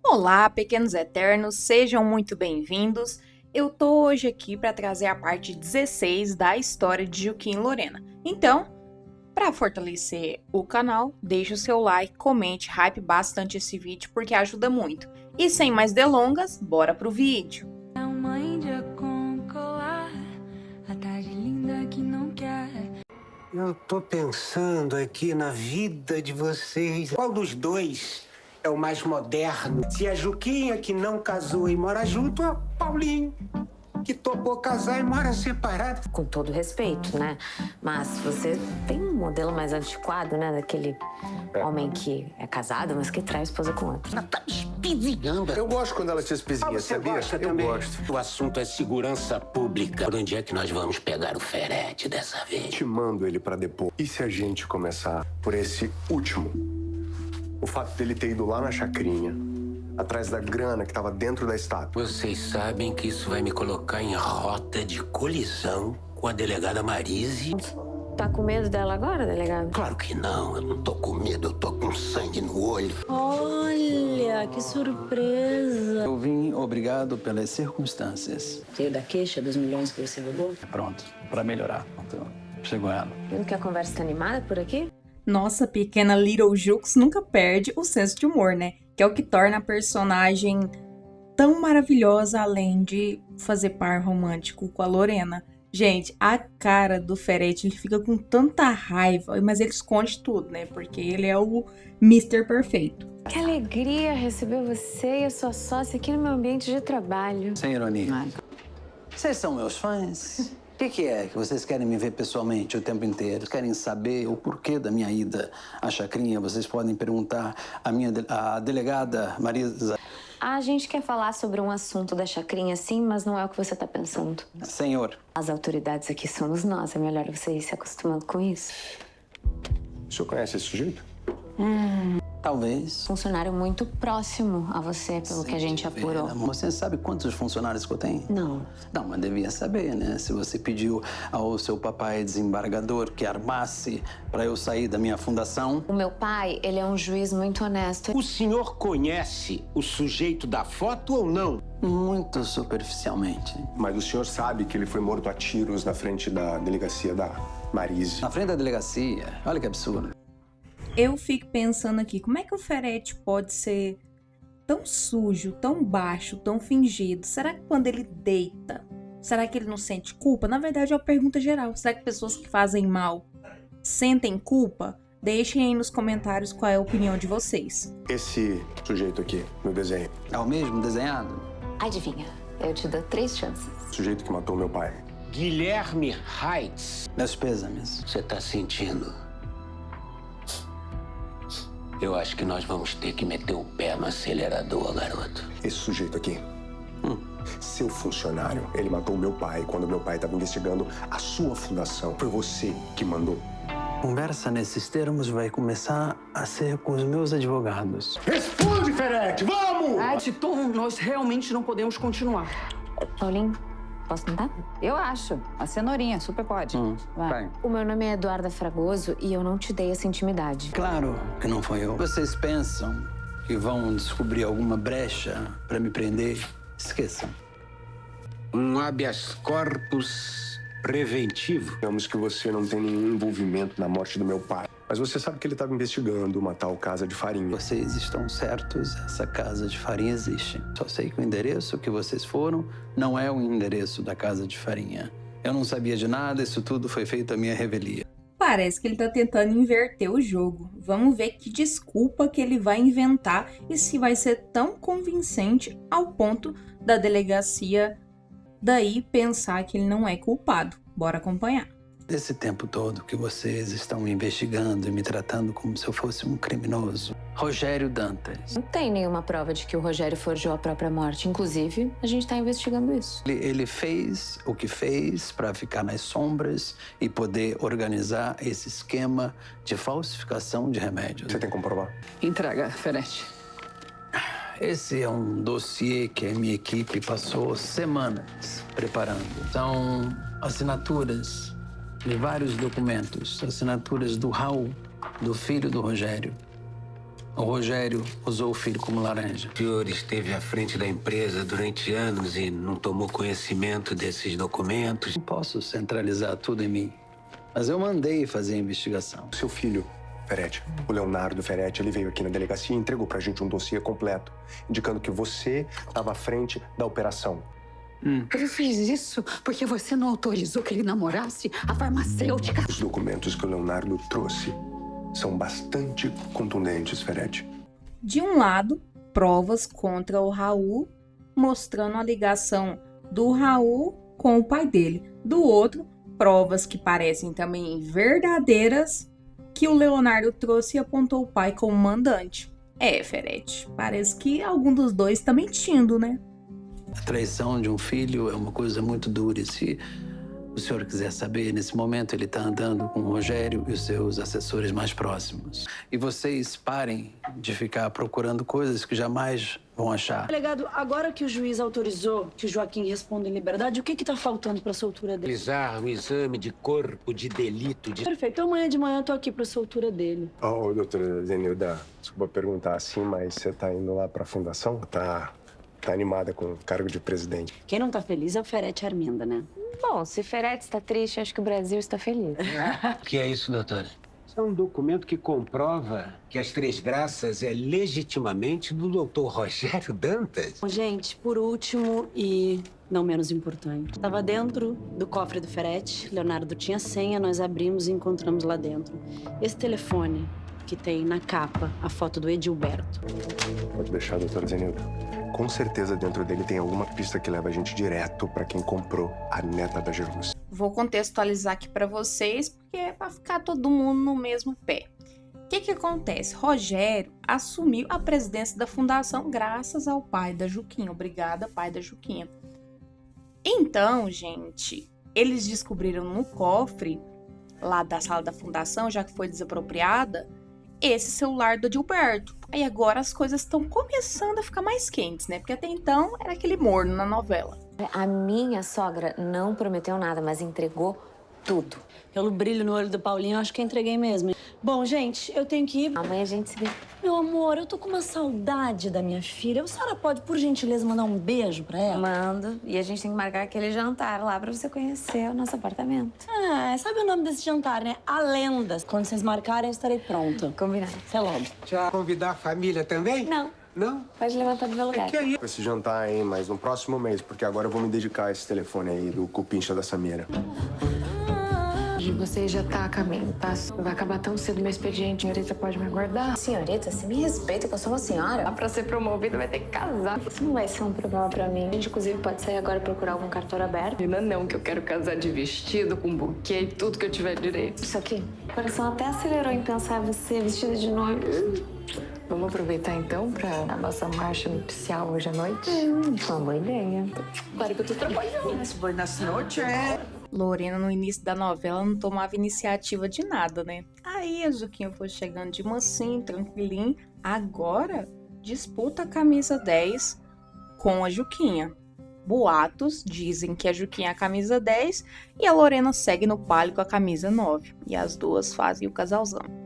Olá, pequenos eternos, sejam muito bem-vindos. Eu tô hoje aqui para trazer a parte 16 da história de Juquinha e Lorena. Então, para fortalecer o canal, deixe o seu like, comente, hype bastante esse vídeo porque ajuda muito. E sem mais delongas, bora pro vídeo. É uma índia com colar, a tarde linda que não quer. Eu tô pensando aqui na vida de vocês. Qual dos dois é o mais moderno? Se a Juquinha, que não casou e mora junto, ou Paulinho, que topou casar e mora separado. Com todo respeito, né? Mas você tem um modelo mais antiquado, né? Daquele homem que é casado, mas que trai a esposa com outro. Ela tá me espizinhando. Eu gosto quando ela te espizinha, Você sabia? gosta Eu também? gosto. O assunto é segurança pública. Por onde é que nós vamos pegar o Ferete dessa vez? Te mando ele pra depor. E se a gente começar por esse último? O fato dele ter ido lá na chacrinha, atrás da grana que tava dentro da estátua. Vocês sabem que isso vai me colocar em rota de colisão com a delegada Marise? Tá com medo dela agora, delegado? Claro que não, eu não tô com medo, eu tô com sangue no olho. Olha, que surpresa! Eu vim obrigado pelas circunstâncias. Veio da queixa dos milhões que você roubou? Pronto, pra melhorar. Então, chegou ela. Vindo que a conversa tá animada por aqui? Nossa pequena Little Jux nunca perde o senso de humor, né? Que é o que torna a personagem tão maravilhosa, além de fazer par romântico com a Lorena. Gente, a cara do Ferete, ele fica com tanta raiva, mas ele esconde tudo, né? Porque ele é o Mister Perfeito. Que alegria receber você e a sua sócia aqui no meu ambiente de trabalho. Sem ironia. Vocês são meus fãs? O que é que vocês querem me ver pessoalmente o tempo inteiro? Querem saber o porquê da minha ida à chacrinha? Vocês podem perguntar à delegada Marisa. A gente quer falar sobre um assunto da chacrinha, sim, mas não é o que você tá pensando. Senhor, As autoridades aqui somos nós, é melhor você ir se acostumando com isso. O senhor conhece esse sujeito? talvez. Funcionário muito próximo a você, pelo que a gente apurou. Você sabe quantos funcionários que eu tenho? Não. Não, mas devia saber, né? Se você pediu ao seu papai desembargador que armasse para eu sair da minha fundação. O meu pai, ele é um juiz muito honesto. O senhor conhece o sujeito da foto ou não? Muito superficialmente. Mas o senhor sabe que ele foi morto a tiros na frente da delegacia da Marise. Na frente da delegacia. Olha que absurdo. Eu fico pensando aqui, como é que o Ferete pode ser tão sujo, tão baixo, tão fingido? Será que quando ele deita, será que ele não sente culpa? Na verdade é uma pergunta geral. Será que pessoas que fazem mal sentem culpa? Deixem aí nos comentários qual é a opinião de vocês. Esse sujeito aqui, no desenho, É o mesmo desenhado? Adivinha, eu te dou 3 chances. o sujeito que matou meu pai. Guilherme Heitz. Meus pêsames. Você tá sentindo? Eu acho que nós vamos ter que meter o pé no acelerador, garoto. Esse sujeito aqui, seu funcionário, ele matou meu pai quando meu pai estava investigando a sua fundação. Foi você que mandou. Conversa nesses termos vai começar a ser com os meus advogados. Responde, Ferete! Vamos! Então, nós realmente não podemos continuar. Paulinho, posso tentar? Eu acho. A cenourinha, super pode. Vai. O meu nome é Eduarda Fragoso e eu não te dei essa intimidade. Claro que não foi eu. Vocês pensam que vão descobrir alguma brecha para me prender? Esqueçam. Um habeas corpus preventivo. Digamos que você não tem nenhum envolvimento na morte do meu pai. Mas você sabe que ele estava investigando uma tal casa de farinha. Vocês estão certos, essa casa de farinha existe. Só sei que o endereço que vocês foram não é o endereço da casa de farinha. Eu não sabia de nada, isso tudo foi feito à minha revelia. Parece que ele tá tentando inverter o jogo. Vamos ver que desculpa que ele vai inventar e se vai ser tão convincente ao ponto da delegacia daí pensar que ele não é culpado. Bora acompanhar. Esse tempo todo que vocês estão me investigando e me tratando como se eu fosse um criminoso. Rogério Dantas. Não tem nenhuma prova de que o Rogério forjou a própria morte. Inclusive, a gente tá investigando isso. Ele fez o que fez para ficar nas sombras e poder organizar esse esquema de falsificação de remédios. Você tem como provar? Entrega, Ferete. Esse é um dossiê que a minha equipe passou semanas preparando. São assinaturas de vários documentos. Assinaturas do Raul, do filho do Rogério. O Rogério usou o filho como laranja. O senhor esteve à frente da empresa durante anos e não tomou conhecimento desses documentos? Não posso centralizar tudo em mim, mas eu mandei fazer a investigação. Seu filho, Ferretti, o Leonardo Ferretti, ele veio aqui na delegacia e entregou pra gente um dossiê completo, indicando que você estava à frente da operação. Ele fez isso porque você não autorizou que ele namorasse a farmacêutica. Os documentos que o Leonardo trouxe são bastante contundentes, Ferretti. De um lado, provas contra o Raul, mostrando a ligação do Raul com o pai dele. Do outro, provas que parecem também verdadeiras, que o Leonardo trouxe e apontou o pai como mandante. Ferretti, parece que algum dos dois está mentindo, né? A traição de um filho é uma coisa muito dura. E se o senhor quiser saber, nesse momento ele está andando com o Rogério e os seus assessores mais próximos. E vocês parem de ficar procurando coisas que jamais vão achar. Delegado, agora que o juiz autorizou que o Joaquim responda em liberdade, o que está faltando para a soltura dele? Realizar um exame de corpo de delito de... Perfeito, então amanhã de manhã eu tô aqui para a soltura dele. Ô, doutora Zenilda, desculpa perguntar assim, mas você tá indo lá pra fundação? Tá animada com o cargo de presidente? Quem não tá feliz é o Ferretti Arminda, né? Bom, se Ferretti está triste, acho que o Brasil está feliz. O que é isso, doutora? Isso é um documento que comprova que as Três Graças é legitimamente do doutor Rogério Dantas. Bom, gente, por último e não menos importante, estava dentro do cofre do Ferretti, Leonardo tinha senha, nós abrimos e encontramos lá dentro esse telefone que tem na capa a foto do Edilberto. Pode deixar, doutora Zenilda. Com certeza dentro dele tem alguma pista que leva a gente direto pra quem comprou a neta da Gerluz. Vou contextualizar aqui para vocês, porque é para ficar todo mundo no mesmo pé. O que acontece? Rogério assumiu a presidência da fundação graças ao pai da Juquinha. Obrigada, pai da Juquinha. Então, gente, eles descobriram no cofre lá da sala da fundação, já que foi desapropriada, esse celular do Edilberto. Aí agora as coisas estão começando a ficar mais quentes, né? Porque até então era aquele morno na novela. A minha sogra não prometeu nada, mas entregou tudo. Pelo brilho no olho do Paulinho, eu acho que eu entreguei mesmo. Bom, gente, eu tenho que ir. Amanhã a gente se vê. Meu amor, eu tô com uma saudade da minha filha. A senhora pode, por gentileza, mandar um beijo pra ela? Mando. E a gente tem que marcar aquele jantar lá pra você conhecer o nosso apartamento. Sabe o nome desse jantar, né? A Lenda. Quando vocês marcarem, eu estarei pronta. Combinado. Até logo. Já convidar a família também? Não. Não? Pode levantar do meu lugar. Que é isso? Esse jantar, hein, mas no próximo mês, porque agora eu vou me dedicar a esse telefone aí do cupincha da Samira. Você já tá a caminho, tá? Não vai acabar tão cedo meu expediente. A senhorita pode me aguardar? Senhorita, você me respeita que eu sou uma senhora. Pra ser promovida vai ter que casar. Isso não vai ser um problema pra mim. A gente, inclusive, pode sair agora e procurar algum cartório aberto. Ainda não, que eu quero casar de vestido, com buquê e tudo que eu tiver direito. Isso aqui, o coração até acelerou em pensar você vestida de noiva. Vamos aproveitar, então, pra a nossa marcha nupcial hoje à noite? Uma boa ideia. Claro que eu tô trabalhando. Buenas noches. Lorena, no início da novela, não tomava iniciativa de nada, né? Aí a Juquinha foi chegando de mansinho, tranquilinho. Agora, disputa a camisa 10 com a Juquinha. Boatos dizem que a Juquinha é a camisa 10 e a Lorena segue no palio com a camisa 9. E as duas fazem o casalzão.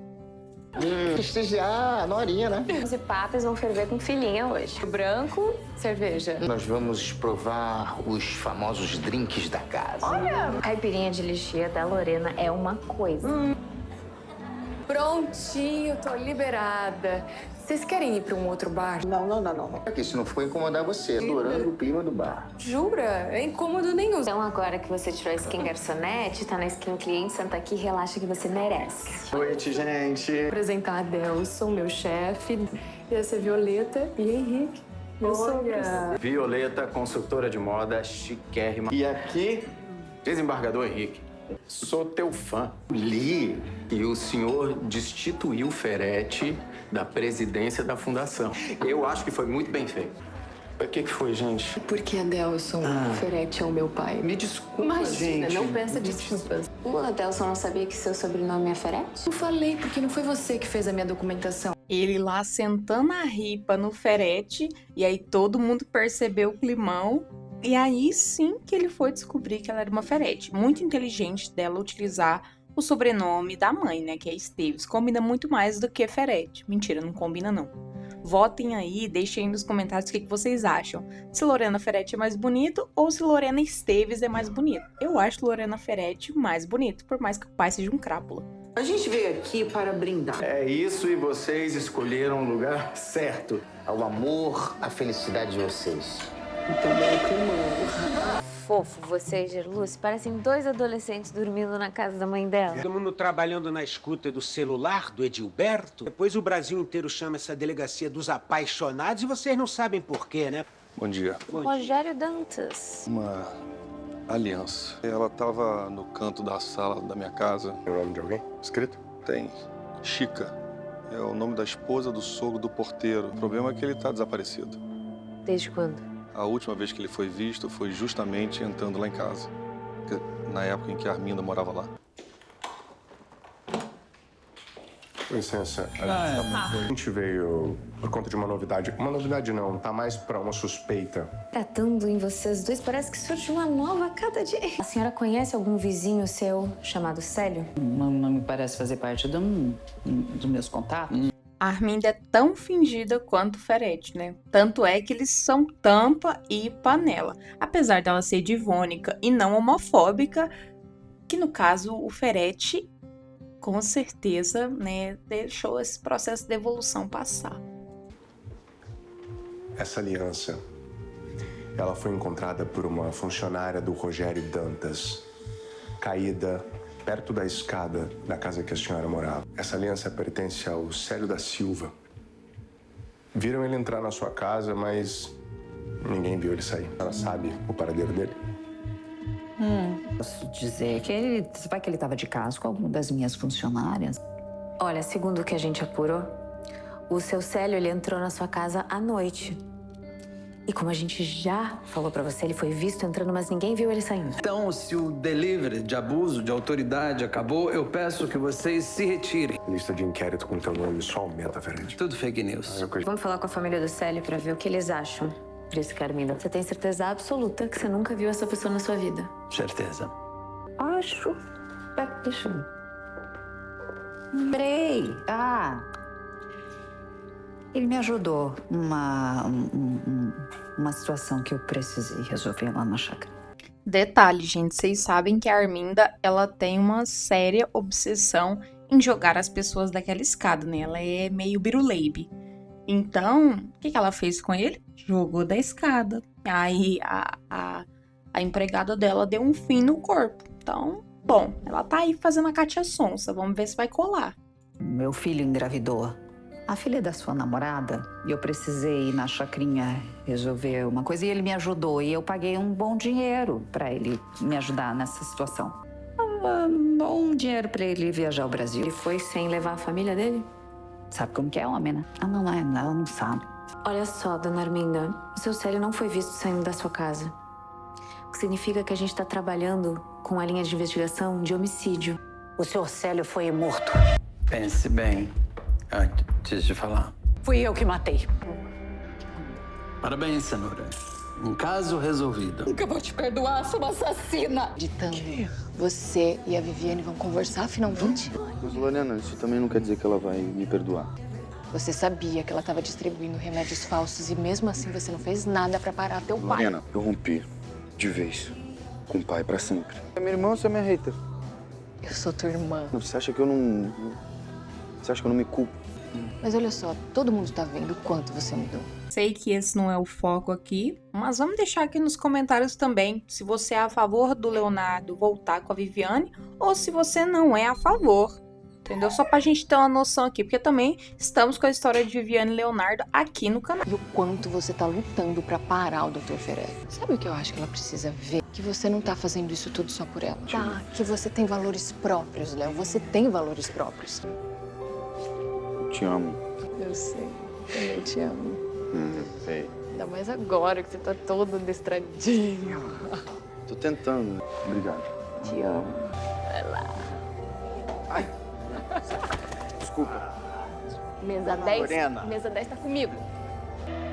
Prestigiar a Norinha, né? Os papos vão ferver com filhinha hoje. Branco, cerveja. Nós vamos provar os famosos drinks da casa. A caipirinha de lixia da Lorena é uma coisa. Prontinho, tô liberada. Vocês querem ir pra um outro bar? Não. Aqui, se não for incomodar você, adorando o clima do bar. Jura? É incômodo nenhum. Então agora que você tirou a skin garçonete, tá na skin cliente, senta aqui e relaxa que você merece. Noite, gente. Vou apresentar a Adelson, meu chefe. E essa é Violeta e Henrique, meu sogro. Violeta, consultora de moda, chiquérrima. E aqui, desembargador Henrique. Sou teu fã. Li que o senhor destituiu Ferretti da presidência da fundação. Eu acho que foi muito bem feito. O que foi, gente? Porque Adelson Ferretti é o meu pai. Me desculpa, Imagina, gente. não peça desculpas. O Adelson não sabia que seu sobrenome é Ferretti? Eu falei porque não foi você que fez a minha documentação. Ele lá sentando a ripa no Ferretti, e aí todo mundo percebeu o climão. E aí sim que ele foi descobrir que ela era uma Ferretti. Muito inteligente dela utilizar O sobrenome da mãe, né, que é Esteves, combina muito mais do que Ferretti. Mentira, não combina não. Votem aí, deixem aí nos comentários o que vocês acham. Se Lorena Ferretti é mais bonito ou se Lorena Esteves é mais bonito. Eu acho Lorena Ferretti mais bonito, por mais que o pai seja um crápula. A gente veio aqui para brindar. É isso, e vocês escolheram o lugar certo. Ao amor, à felicidade de vocês. Então, meu Fofo, você e Gerluce parecem dois adolescentes dormindo na casa da mãe dela. Todo mundo trabalhando na escuta do celular do Edilberto. Depois o Brasil inteiro chama essa delegacia dos apaixonados e vocês não sabem por quê, né? Bom dia. Rogério Dantas. Uma aliança. Ela estava no canto da sala da minha casa. Tem o nome de alguém escrito? Tem. Chica. É o nome da esposa do sogro do porteiro. O problema é que ele está desaparecido. Desde quando? A última vez que ele foi visto foi justamente entrando lá em casa. Na época em que a Arminda morava lá. Com licença, a gente veio por conta de uma novidade. Uma novidade não, tá mais pra uma suspeita. Tratando em vocês dois, parece que surge uma nova a cada dia. A senhora conhece algum vizinho seu chamado Célio? Não me parece fazer parte dos meus contatos. A Arminda é tão fingida quanto o Ferretti, né? Tanto é que eles são tampa e panela. Apesar dela ser divônica e não homofóbica, que no caso o Ferretti, com certeza, né, deixou esse processo de evolução passar. Essa aliança, ela foi encontrada por uma funcionária do Rogério Dantas, caída perto da escada da casa que a senhora morava. Essa aliança pertence ao Célio da Silva. Viram ele entrar na sua casa, mas ninguém viu ele sair. Ela sabe o paradeiro dele? Posso dizer que ele estava de caso com alguma das minhas funcionárias. Olha, segundo o que a gente apurou, o seu Célio, ele entrou na sua casa à noite. E como a gente já falou pra você, ele foi visto entrando, mas ninguém viu ele saindo. Então, se o delivery de abuso de autoridade acabou, eu peço que vocês se retirem. Lista de inquérito com teu nome só aumenta, Ferretti. Tudo fake news. Vamos falar com a família do Célio pra ver o que eles acham. Disse Carminda, você tem certeza absoluta que você nunca viu essa pessoa na sua vida? Certeza. Acho. Deixa eu... Lembrei. Ele me ajudou numa situação que eu precisei resolver lá na chácara. Detalhe, gente, vocês sabem que a Arminda, ela tem uma séria obsessão em jogar as pessoas daquela escada, né? Ela é meio biruleibe. Então, o que ela fez com ele? Jogou da escada. Aí a empregada dela deu um fim no corpo. Então, bom, ela tá aí fazendo a Cátia Sonsa. Vamos ver se vai colar. Meu filho engravidou. A filha da sua namorada, e eu precisei ir na chacrinha resolver uma coisa, e ele me ajudou, e eu paguei um bom dinheiro para ele me ajudar nessa situação. Um bom dinheiro para ele viajar ao Brasil. Ele foi sem levar a família dele? Sabe como que é homem, né? Ela não sabe. Olha só, dona Arminda, o seu Célio não foi visto saindo da sua casa. O que significa que a gente está trabalhando com a linha de investigação de homicídio. O senhor Célio foi morto. Pense bem antes de falar. Fui eu que matei. Parabéns, Cenoura. Um caso resolvido. Nunca vou te perdoar, sou uma assassina. Ditando, você e a Viviane vão conversar finalmente? Mas, Lorena, isso também não quer dizer que ela vai me perdoar. Você sabia que ela estava distribuindo remédios falsos e mesmo assim você não fez nada pra parar teu pai. Lorena, eu rompi de vez com o pai pra sempre. É minha irmã ou você é minha hater? Eu sou tua irmã. Você acha que eu não... Você acha que eu não me culpo? Mas olha só, todo mundo tá vendo o quanto você mudou. Sei que esse não é o foco aqui, mas vamos deixar aqui nos comentários também se você é a favor do Leonardo voltar com a Viviane ou se você não é a favor, entendeu? Só pra gente ter uma noção aqui, porque também estamos com a história de Viviane e Leonardo aqui no canal. E o quanto você tá lutando pra parar o Dr. Ferretti. Sabe o que eu acho que ela precisa ver? Que você não tá fazendo isso tudo só por ela. Tá, que você tem valores próprios, Léo. Você tem valores próprios. Eu te amo. Eu sei, eu te amo. Sei. Ainda mais agora que você tá todo destradinho. Tô tentando. Obrigado. Te amo. Vai lá. Ai. Desculpa. Mesa 10. Lorena. Mesa 10 tá comigo.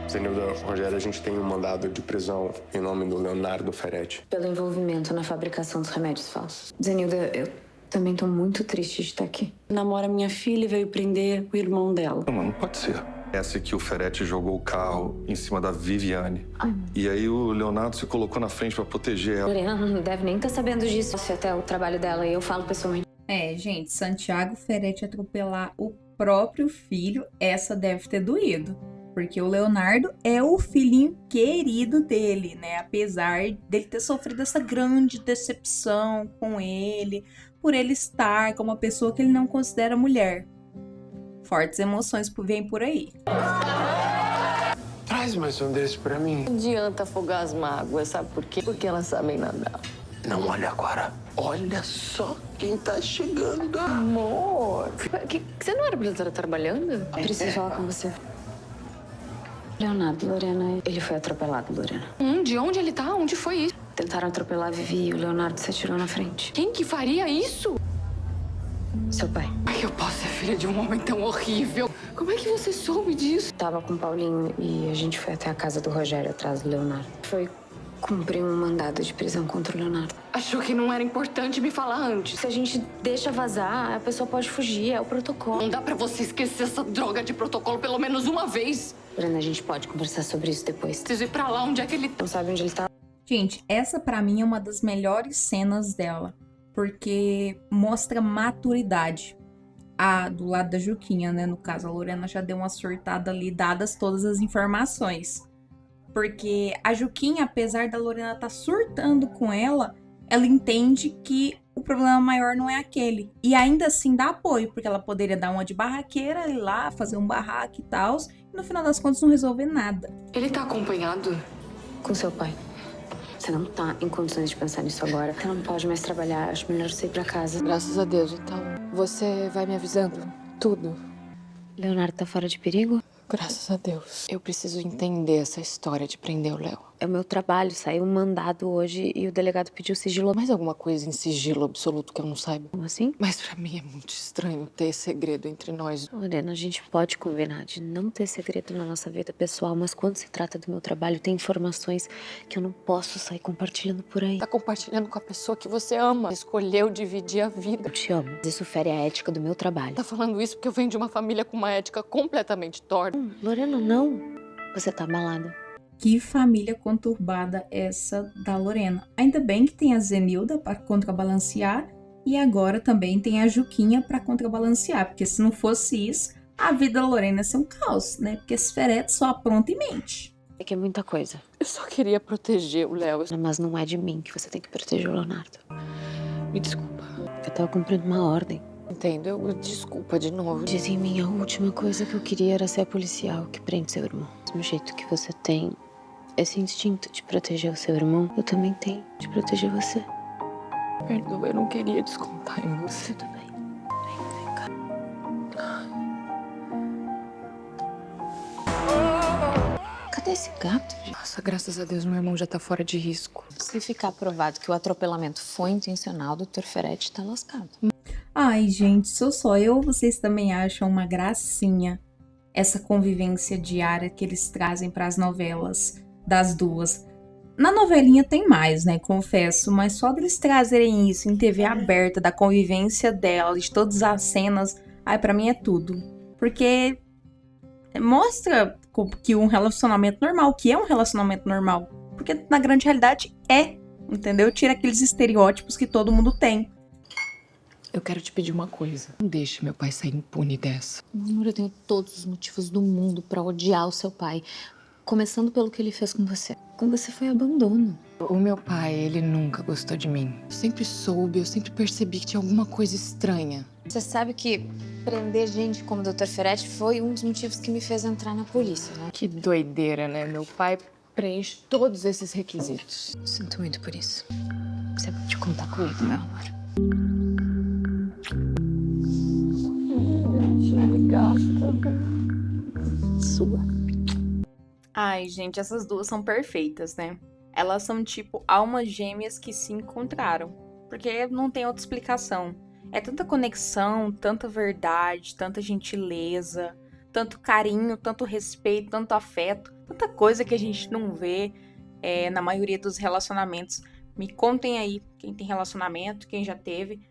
Zenilda, Rogério, a gente tem um mandado de prisão em nome do Leonardo Ferretti. Pelo envolvimento na fabricação dos remédios falsos. Zenilda, Também tô muito triste de estar aqui. Namora minha filha e veio prender o irmão dela. Não pode ser. Essa que o Ferretti jogou o carro em cima da Viviane. E aí o Leonardo se colocou na frente pra proteger ela. Lorena não deve nem estar sabendo disso. Se até o trabalho dela e eu falo pessoalmente. Gente, Santiago Ferretti atropelar o próprio filho, essa deve ter doído. Porque o Leonardo é o filhinho querido dele, né? Apesar dele ter sofrido essa grande decepção com ele, por ele estar com uma pessoa que ele não considera mulher. Fortes emoções vêm por aí. Traz mais um desse pra mim. Não adianta afogar as mágoas, sabe por quê? Porque elas sabem nadar. Não, olha agora. Olha só quem tá chegando. Amor, você não era pra estar trabalhando? Preciso falar com você. Leonardo, Lorena, ele foi atropelado, Lorena. De onde ele tá? Onde foi isso? Tentaram atropelar a Vivi e o Leonardo se atirou na frente. Quem que faria isso? Seu pai. Ai, eu posso ser filha de um homem tão horrível. Como é que você soube disso? Tava com o Paulinho e a gente foi até a casa do Rogério atrás do Leonardo. Foi cumprir um mandado de prisão contra o Leonardo. Achou que não era importante me falar antes. Se a gente deixa vazar, a pessoa pode fugir, é o protocolo. Não dá pra você esquecer essa droga de protocolo pelo menos uma vez. Lorena, a gente pode conversar sobre isso depois. Preciso ir pra lá, onde é que ele tá? Não sabe onde ele tá? Gente, essa pra mim é uma das melhores cenas dela, porque mostra maturidade. Do lado da Juquinha, né? No caso, a Lorena já deu uma surtada ali, dadas todas as informações. Porque a Juquinha, apesar da Lorena estar surtando com ela entende que o problema maior não é aquele. E ainda assim dá apoio, porque ela poderia dar uma de barraqueira, ir lá, fazer um barraco e tal, e no final das contas não resolver nada. Ele tá acompanhado? Com seu pai. Você não tá em condições de pensar nisso agora. Você não pode mais trabalhar, acho melhor você ir pra casa. Graças a Deus, então. Você vai me avisando tudo. Leonardo tá fora de perigo? Graças a Deus. Eu preciso entender essa história de prender o Léo. É o meu trabalho, saiu um mandado hoje e o delegado pediu sigilo. Mais alguma coisa em sigilo absoluto que eu não saiba? Como assim? Mas pra mim é muito estranho ter segredo entre nós. Lorena, a gente pode combinar de não ter segredo na nossa vida pessoal, mas quando se trata do meu trabalho, tem informações que eu não posso sair compartilhando por aí. Tá compartilhando com a pessoa que você ama. Escolheu dividir a vida. Eu te amo. Isso fere a ética do meu trabalho. Tá falando isso porque eu venho de uma família com uma ética completamente torta. Lorena, não. Você tá abalada. Que família conturbada essa da Lorena. Ainda bem que tem a Zenilda para contrabalancear e agora também tem a Juquinha para contrabalancear, porque se não fosse isso, a vida da Lorena ia ser um caos, né? Porque esse Ferretti só apronta e mente. É que é muita coisa. Eu só queria proteger o Léo. Mas não é de mim que você tem que proteger o Leonardo. Me desculpa. Eu tava cumprindo uma ordem. Entendo, desculpa de novo. Diz em mim, a última coisa que eu queria era ser a policial que prende seu irmão. Do mesmo jeito que você tem esse instinto de proteger o seu irmão, eu também tenho de proteger você. Perdoa, eu não queria descontar em você. Tudo bem. Vem cá. Cadê esse gato? Nossa, graças a Deus, meu irmão já tá fora de risco. Se ficar provado que o atropelamento foi intencional, o Dr. Ferretti tá lascado. Ai, gente, sou só eu ou vocês também acham uma gracinha essa convivência diária que eles trazem para as novelas das duas? Na novelinha tem mais, né? Confesso, mas só deles trazerem isso em TV aberta, da convivência delas, de todas as cenas, ai, pra mim é tudo. Porque mostra que um relacionamento normal, que é um relacionamento normal. Porque na grande realidade é, entendeu? Tira aqueles estereótipos que todo mundo tem. Eu quero te pedir uma coisa. Não deixe meu pai sair impune dessa. Amor, eu tenho todos os motivos do mundo pra odiar o seu pai. Começando pelo que ele fez com você. Com você foi abandono. O meu pai, ele nunca gostou de mim. Eu sempre soube, eu sempre percebi que tinha alguma coisa estranha. Você sabe que prender gente como o Dr. Ferretti foi um dos motivos que me fez entrar na polícia, né? Que doideira, né? Meu pai preenche todos esses requisitos. Sinto muito por isso. Você pode contar comigo, meu amor. Sua. Ai, gente, essas duas são perfeitas, né? Elas são tipo almas gêmeas que se encontraram. Porque não tem outra explicação. É tanta conexão, tanta verdade, tanta gentileza, tanto carinho, tanto respeito, tanto afeto, tanta coisa que a gente não vê na maioria dos relacionamentos. Me contem aí, quem tem relacionamento, quem já teve,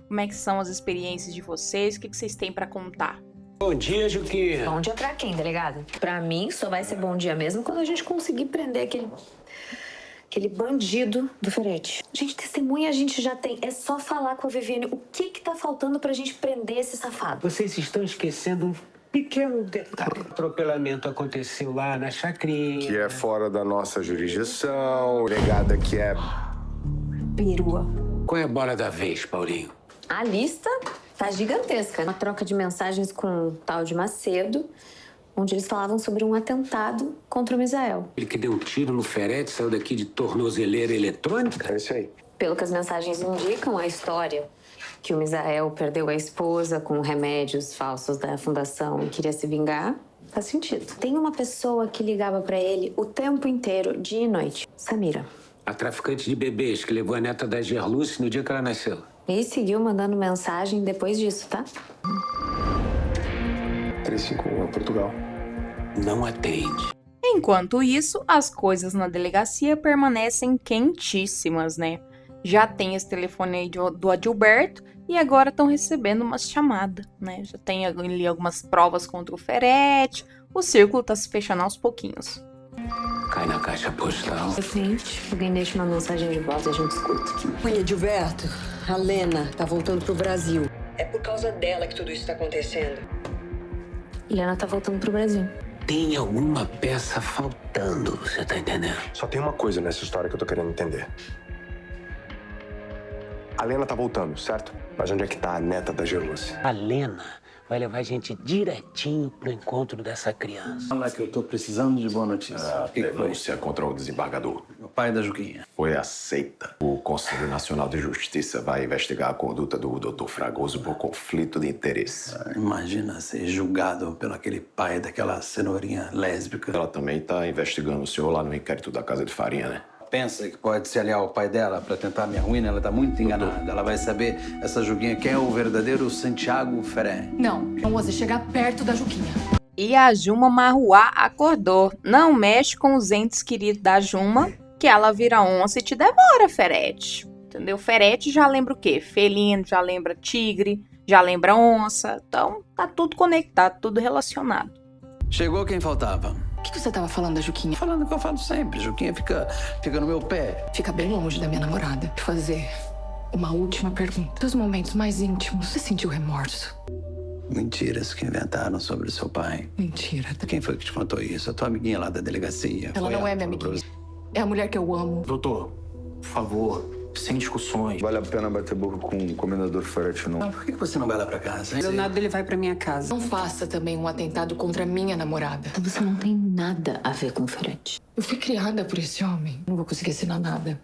Como é que são as experiências de vocês? O que vocês têm pra contar? Bom dia, Juquinha. Bom dia pra quem, delegado? Pra mim, só vai ser bom dia mesmo quando a gente conseguir prender aquele bandido do Ferete. Gente, testemunha a gente já tem. É só falar com a Viviane o que tá faltando pra gente prender esse safado. Vocês estão esquecendo um pequeno detalhe. O atropelamento aconteceu lá na chacrinha. Que é fora da nossa jurisdição, delegada que é... Perua. Qual é a bola da vez, Paulinho? A lista tá gigantesca. Uma troca de mensagens com um tal de Macedo, onde eles falavam sobre um atentado contra o Misael. Ele que deu um tiro no Ferete, saiu daqui de tornozeleira eletrônica? É isso aí. Pelo que as mensagens indicam, a história que o Misael perdeu a esposa com remédios falsos da fundação e queria se vingar, faz sentido. Tem uma pessoa que ligava pra ele o tempo inteiro, dia e noite. Samira. A traficante de bebês que levou a neta da Gerluce no dia que ela nasceu. E seguiu mandando mensagem depois disso, tá? 351 Portugal. Não atende. Enquanto isso, as coisas na delegacia permanecem quentíssimas, né? Já tem esse telefone aí do Adilberto e agora estão recebendo umas chamadas, né? Já tem ali algumas provas contra o Ferete, o círculo tá se fechando aos pouquinhos. Cai na caixa postal. Gente, alguém deixa uma mensagem de voz e a gente escuta. Oi, Edilberto. A Lena tá voltando pro Brasil. É por causa dela que tudo isso tá acontecendo. Helena tá voltando pro Brasil. Tem alguma peça faltando, você tá entendendo? Só tem uma coisa nessa história que eu tô querendo entender. A Lena tá voltando, certo? Mas onde é que tá a neta da Gerluce? A Lena vai levar a gente direitinho pro encontro dessa criança. Fala que eu tô precisando de boa notícia. A denúncia contra o desembargador O pai da Juquinha. foi aceita. O Conselho Nacional de Justiça vai investigar a conduta do Dr. Fragoso por conflito de interesse. Imagina ser julgado pelo aquele pai daquela cenourinha lésbica. Ela também está investigando o senhor lá no inquérito da Casa de Farinha, né? Pensa que pode se aliar ao pai dela pra tentar me arruinar? Ela tá muito enganada. Ela vai saber, essa Juquinha, quem é o verdadeiro Santiago Feré. Não ouse chegar perto da Juquinha. E a Juma Marruá acordou. Não mexe com os entes queridos da Juma, que ela vira onça e te devora, Ferete. Entendeu? Ferete já lembra o quê? Felino, já lembra tigre, já lembra onça. Então, tá tudo conectado, tudo relacionado. Chegou quem faltava. O que você tava falando da Juquinha? Falando o que eu falo sempre. Juquinha fica no meu pé. Fica bem longe da minha namorada. Vou fazer uma última pergunta. Dos momentos mais íntimos, você sentiu remorso? Mentiras que inventaram sobre o seu pai. Mentira. Quem foi que te contou isso? A tua amiguinha lá da delegacia. Ela não é minha amiguinha. É a mulher que eu amo. Doutor, por favor, sem discussões. Vale a pena bater boca com o comendador Ferete, não? Por que você não vai lá pra casa, hein? Leonardo, ele vai pra minha casa. Não faça também um atentado contra a minha namorada. Você não tem nada a ver com o Ferete. Eu fui criada por esse homem. Não vou conseguir assinar nada.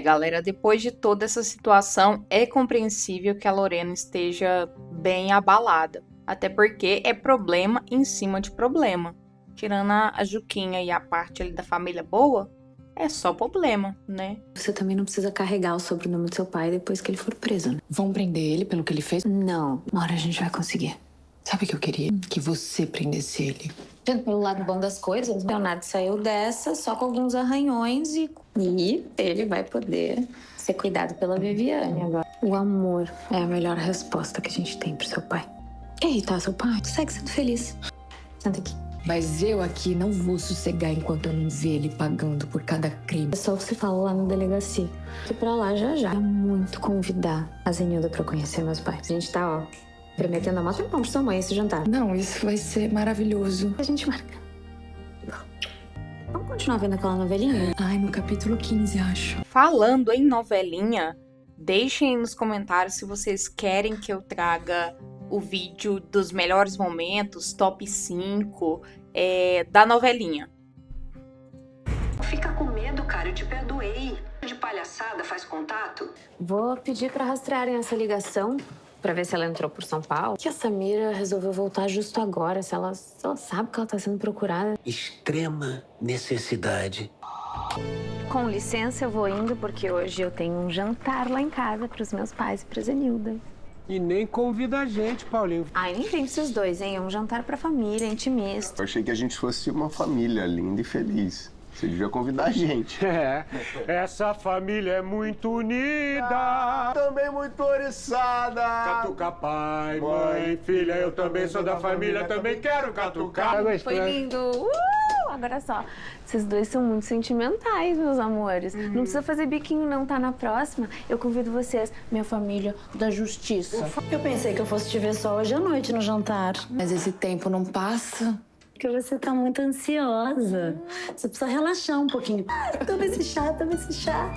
Galera, depois de toda essa situação, é compreensível que a Lorena esteja bem abalada. Até porque é problema em cima de problema. Tirando a Juquinha e a parte ali da família boa, é só problema, né? Você também não precisa carregar o sobrenome do seu pai depois que ele for preso, né? Vão prender ele pelo que ele fez? Não, uma hora a gente vai conseguir. Sabe o que eu queria? Que você prendesse ele. Vendo pelo lado bom das coisas, o Leonardo saiu dessa só com alguns arranhões e ele vai poder ser cuidado pela Viviane agora. O amor é a melhor resposta que a gente tem pro seu pai. Quer irritar seu pai? Segue sendo feliz. Senta aqui. Mas eu aqui não vou sossegar enquanto eu não ver ele pagando por cada crime. É só você falar lá na delegacia. E pra lá já. Quero muito convidar a Zenilda pra conhecer meus pais. A gente tá, prometendo a mata pra sua mãe esse jantar. Não, isso vai ser maravilhoso. A gente marca. Vamos continuar vendo aquela novelinha? Ai, no capítulo 15, acho. Falando em novelinha, deixem nos comentários se vocês querem que eu traga o vídeo dos melhores momentos, top 5 da novelinha. Fica com medo, cara. Eu te perdoei. De palhaçada, faz contato? Vou pedir pra rastrearem essa ligação pra ver se ela entrou por São Paulo. Que a Samira resolveu voltar justo agora, se ela sabe que ela tá sendo procurada. Extrema necessidade. Com licença, eu vou indo porque hoje eu tenho um jantar lá em casa pros meus pais e pra Zenilda. E nem convida a gente, Paulinho. Ai, nem vem esses dois, hein? É um jantar pra família, intimista. Eu achei que a gente fosse uma família linda e feliz. Você devia convidar a gente. Essa família é muito unida. Também muito oriçada. Catuca pai, mãe, filha, eu também sou da família, também quero catucar. Foi lindo. Agora só, vocês dois são muito sentimentais, meus amores. Não precisa fazer biquinho não, tá? Na próxima, eu convido vocês, minha família da justiça. Eu pensei que eu fosse te ver só hoje à noite no jantar. Mas esse tempo não passa. Porque você tá muito ansiosa. Você precisa relaxar um pouquinho. Toma esse chá, toma esse chá.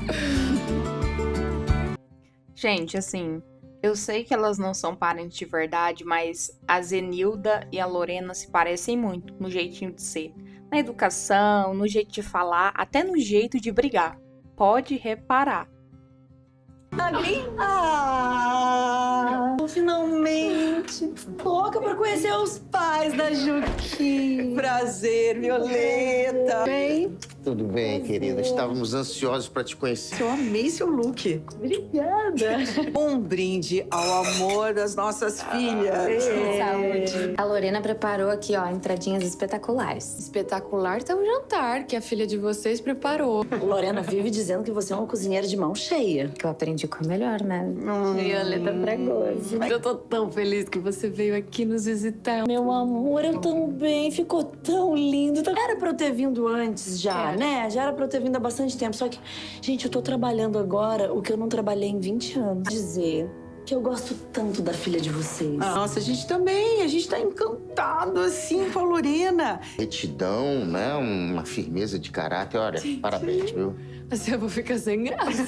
Gente, assim, eu sei que elas não são parentes de verdade, mas a Zenilda e a Lorena se parecem muito no jeitinho de ser. Na educação, no jeito de falar, até no jeito de brigar. Pode reparar. Finalmente! Louca pra conhecer os pais da Juquinha. Prazer, Violeta. Bem? Tudo bem, querida. Estávamos ansiosos para te conhecer. Eu amei seu look. Obrigada. Um brinde ao amor das nossas filhas. Saúde. A Lorena preparou aqui, ó, entradinhas espetaculares. Espetacular tá o jantar que a filha de vocês preparou. Lorena vive dizendo que você é uma cozinheira de mão cheia. Que eu aprendi com a melhor, né? Violeta Fragoso. Eu tô tão feliz que você veio aqui nos visitar. Meu amor, eu também. Ficou tão lindo. Era pra eu ter vindo antes já, né? Já era pra eu ter vindo há bastante tempo. Só que, gente, eu tô trabalhando agora o que eu não trabalhei em 20 anos. Dizer que eu gosto tanto da filha de vocês. Nossa, a gente também. A gente tá encantado, assim, com a Lorena. Retidão, né? Uma firmeza de caráter. Olha, parabéns, viu? Mas eu vou ficar sem graça.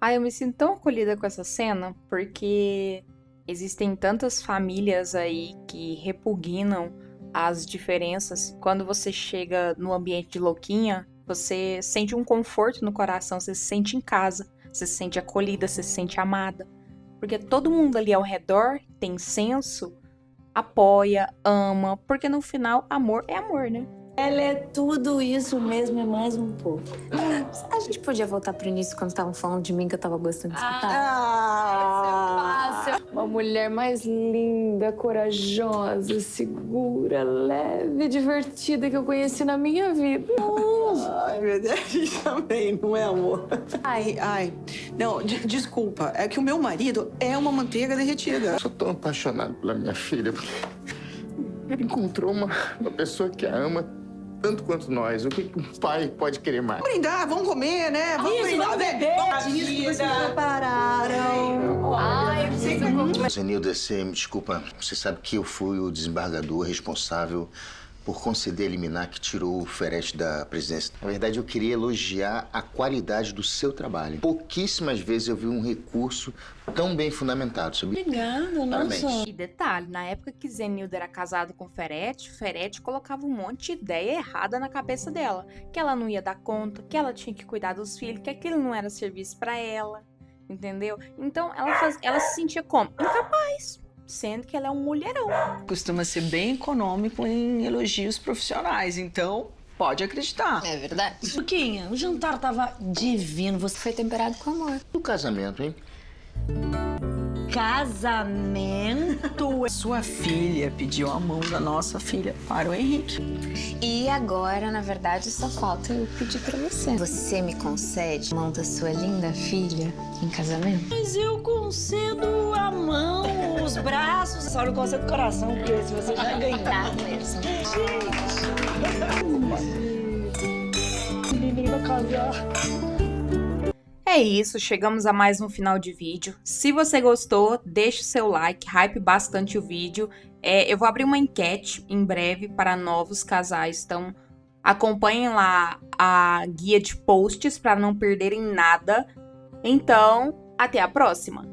Ai, eu me sinto tão acolhida com essa cena, porque existem tantas famílias aí que repugnam as diferenças. Quando você chega no ambiente de Louquinha, você sente um conforto no coração, você se sente em casa, você se sente acolhida, você se sente amada. Porque todo mundo ali ao redor tem senso, apoia, ama, porque no final, amor é amor, né? Ela é tudo isso mesmo e mais um pouco. A gente podia voltar pro início quando estavam falando de mim, que eu tava gostando de escutar. Uma mulher mais linda, corajosa, segura, leve, divertida que eu conheci na minha vida. Ai, meu Deus, a gente também, não é, amor? Ai. Não, desculpa. É que o meu marido é uma manteiga derretida. Eu sou tão apaixonado pela minha filha. Ele encontrou uma pessoa que a ama tanto quanto nós. O que um pai pode querer mais? Vamos brindar, vamos comer, né? Vamos brindar, né? Isso que vocês prepararam. Ai, eu sei que Zenilda, você me desculpa. Você sabe que eu fui o desembargador responsável por conceder a liminar que tirou o Ferretti da presidência. Na verdade, eu queria elogiar a qualidade do seu trabalho. Pouquíssimas vezes eu vi um recurso tão bem fundamentado, sabia? Obrigada, nossa. E detalhe, na época que Zenilda era casada com Ferretti colocava um monte de ideia errada na cabeça dela. Que ela não ia dar conta, que ela tinha que cuidar dos filhos, que aquilo não era serviço pra ela, entendeu? Então, ela se sentia como? Incapaz. Sendo que ela é um mulherão. Costuma ser bem econômico em elogios profissionais, então pode acreditar. é verdade. Juquinha, o jantar tava divino. Você Foi temperado com amor. O casamento, hein? casamento. Sua filha pediu a mão da nossa filha para o Henrique. E agora, na verdade, só falta eu pedir pra você. Você me concede a mão da sua linda filha em casamento? Mas eu concedo a mão, os braços. Só não concedo o coração, porque se você já ganhar. Tá mesmo. Menina casar. É isso, chegamos a mais um final de vídeo. Se você gostou, deixe o seu like, hype bastante o vídeo. Eu vou abrir uma enquete em breve para novos casais, então acompanhem lá a guia de posts para não perderem nada. Então, até a próxima!